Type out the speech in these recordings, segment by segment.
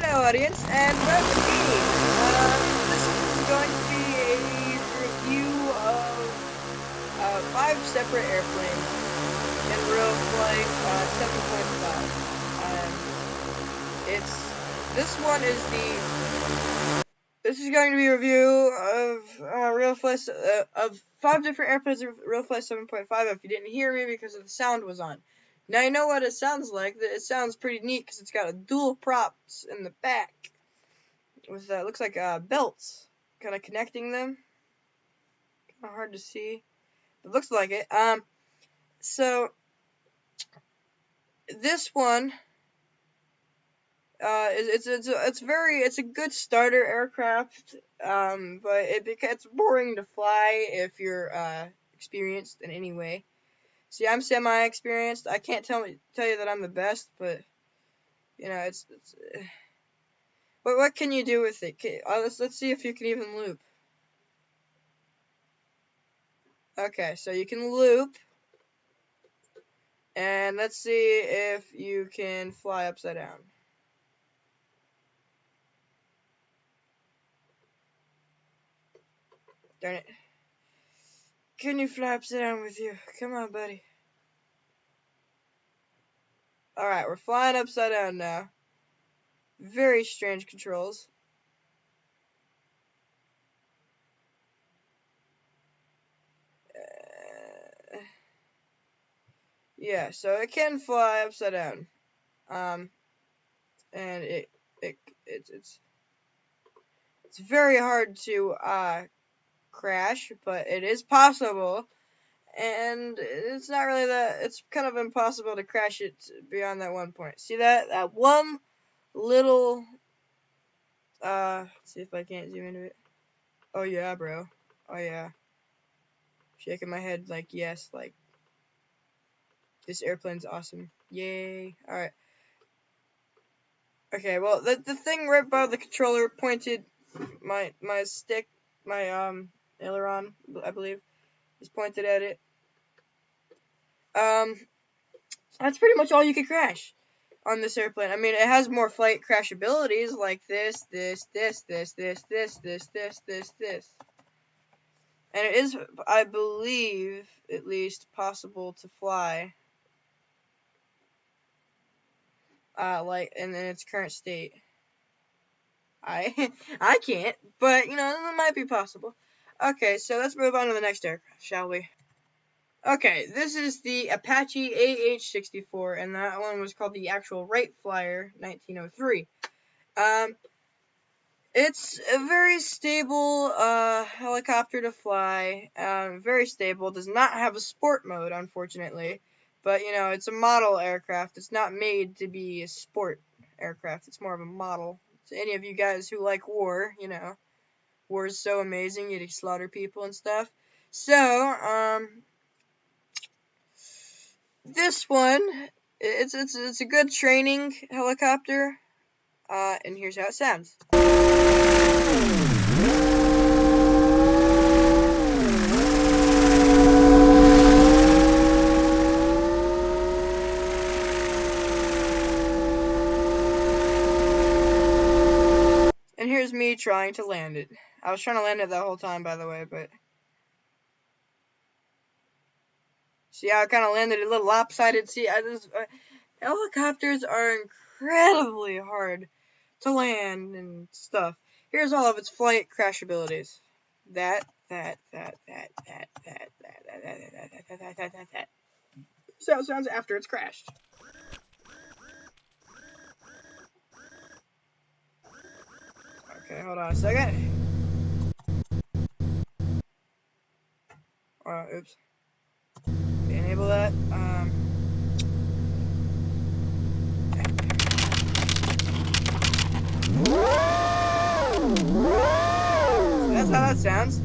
Hello audience, and welcome to me. This is going to be a review of 5 separate airplanes in RealFlight 7.5. This is going to be a review of RealFlight of 5 different airplanes of RealFlight 7.5. If you didn't hear me because the sound was on. Now you know what it sounds like. It sounds pretty neat because it's got a dual props in the back with looks like belts kind of connecting them. Kind of hard to see. It looks like it. So this one it's a good starter aircraft. But it's boring to fly if you're experienced in any way. See, I'm semi-experienced. I can't tell you that I'm the best, but you know, it's what can you do with it? Let's see if you can even loop. Okay, so you can loop, and let's see if you can fly upside down. Darn it. Can you fly upside down with you? Come on, buddy. Alright, we're flying upside down now. Very strange controls. Yeah, so it can fly upside down. And it's very hard to crash, but it is possible. And it's not really it's kind of impossible to crash it beyond that one point. See that one little let's see if I can't zoom into it. Oh yeah, bro. Oh yeah. Shaking my head like yes, like this airplane's awesome. Yay. Alright. Okay, well the thing right above the controller pointed my stick, my aileron, I believe, is pointed at it. That's pretty much all you can crash on this airplane. I mean, it has more flight crash abilities like this. And it is, I believe, at least possible to fly like in its current state. I can't, but you know, it might be possible. Okay, so let's move on to the next aircraft, shall we? Okay, this is the Apache AH-64, and that one was called the actual Wright Flyer 1903. It's a very stable helicopter to fly. Very stable. Does not have a sport mode, unfortunately. But, you know, it's a model aircraft. It's not made to be a sport aircraft. It's more of a model. To any of you guys who like war, you know, war is so amazing. You slaughter people and stuff. So, this one, it's a good training helicopter. And here's how it sounds. And here's me trying to land it. I was trying to land it the whole time, by the way, but see how I kind of landed a little lopsided? See, helicopters are incredibly hard to land and stuff. Here's all of its flight crash abilities. So it sounds after it's crashed. Okay, hold on a second. Oops. Enable that. That's how that sounds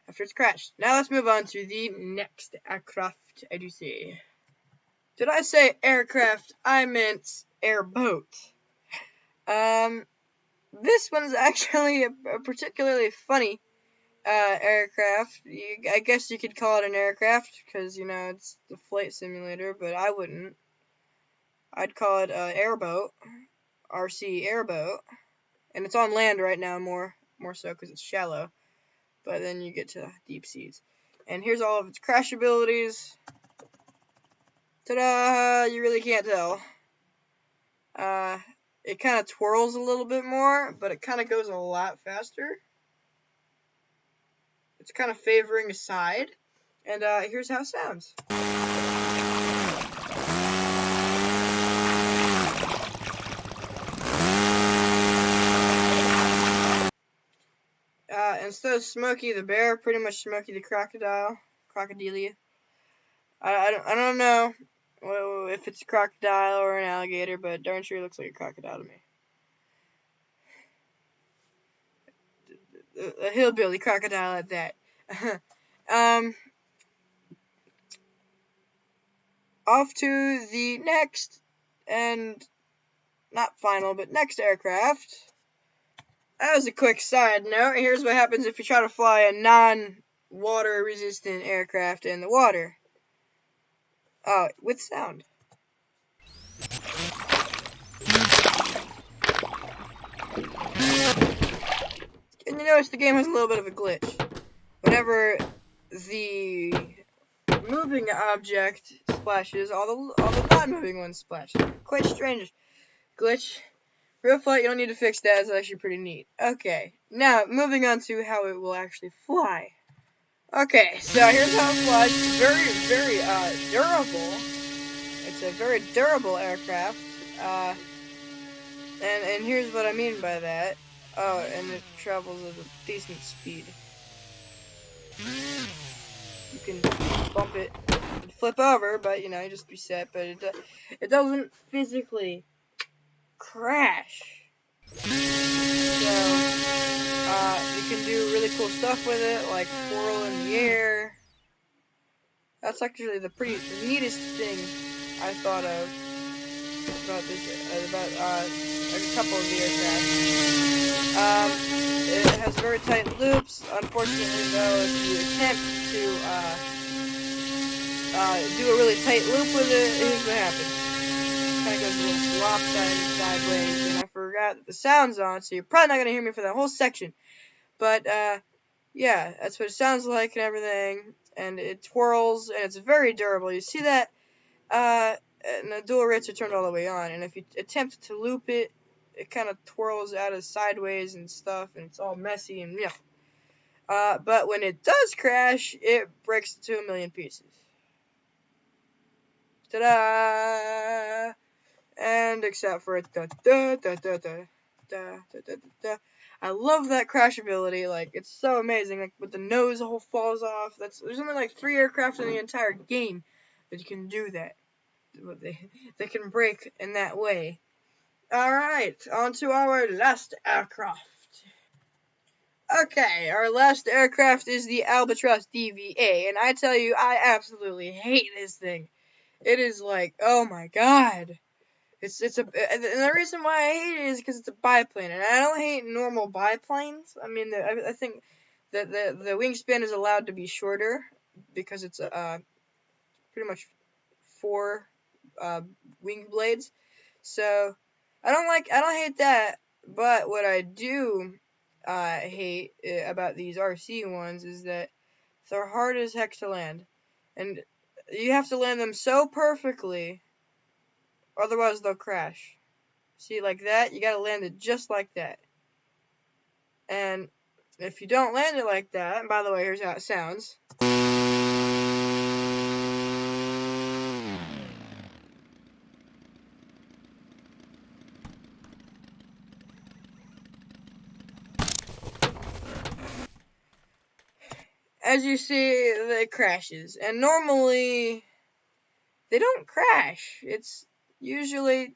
after it's crashed. Now let's move on to the next aircraft, I do say. Did I say aircraft? I meant airboat. This one's actually a particularly funny aircraft. I guess you could call it an aircraft because, you know, it's the flight simulator, but I wouldn't. I'd call it an airboat. RC airboat. and it's on land right now more so because it's shallow. But then you get to deep seas, and here's all of its crash abilities. Ta-da! You really can't tell. It kind of twirls a little bit more, but it kind of goes a lot faster. It's kind of favoring a side, and here's how it sounds. Instead of Smokey the Bear, pretty much Smokey the Crocodile. I don't know if it's a crocodile or an alligator, but darn sure it looks like a crocodile to me. A hillbilly crocodile at that. Off to the next, and not final, but next aircraft. As a quick side note, here's what happens if you try to fly a non-water resistant aircraft in the water. Oh, with sound. And you notice the game has a little bit of a glitch. Whenever the moving object splashes, all the non-moving ones splash. Quite strange glitch. RealFlight, you don't need to fix that. It's actually pretty neat. Okay, now moving on to how it will actually fly. Okay, so here's how it flies. It's very, very durable. It's a very durable aircraft. And here's what I mean by that. Oh, and it travels at a decent speed. You can bump it and flip over, but you just be set. But it doesn't physically crash. So you can do really cool stuff with it, like twirl in the air. That's actually the neatest thing I thought of about a couple of the aircraft. It has very tight loops. Unfortunately, though, if you attempt to do a really tight loop with it, here's what happens. It kind of goes a little lopsided sideways, and I forgot that the sound's on, so you're probably not going to hear me for that whole section. But, yeah, that's what it sounds like and everything, and it twirls, and it's very durable. You see that? And the dual rates are turned all the way on, and if you attempt to loop it, it kind of twirls out of sideways and stuff, and it's all messy and yeah. But when it does crash, it breaks into a million pieces. Ta-da! And except for da da da da da da da da da. I love that crash ability. Like, it's so amazing. Like, with the nose all falls off. There's only like 3 aircraft in the entire game that you can do that. They can break in that way. Alright, on to our last aircraft. Okay, our last aircraft is the Albatross DVA, and I tell you, I absolutely hate this thing. It is like, oh my god. And the reason why I hate it is because it's a biplane, and I don't hate normal biplanes. I mean, I think that the wingspan is allowed to be shorter because it's pretty much 4 wing blades. So I don't hate that, but what I do hate about these RC ones is that they're hard as heck to land, and you have to land them so perfectly, otherwise they'll crash. See, like that, you gotta land it just like that. And if you don't land it like that, and by the way, here's how it sounds. As you see, it crashes. And normally, they don't crash. It's usually...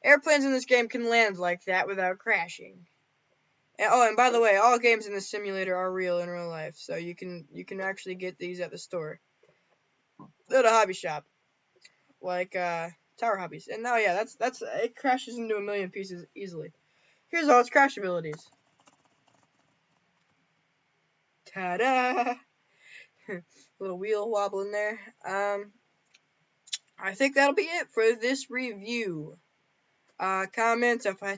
airplanes in this game can land like that without crashing. And by the way, all games in this simulator are real in real life, so you can actually get these at the store. At a hobby shop. Like, Tower Hobbies. And now, yeah, that's it crashes into a million pieces easily. Here's all its crash abilities. Ta-da! Little wheel wobbling there. I think that'll be it for this review. Comment if I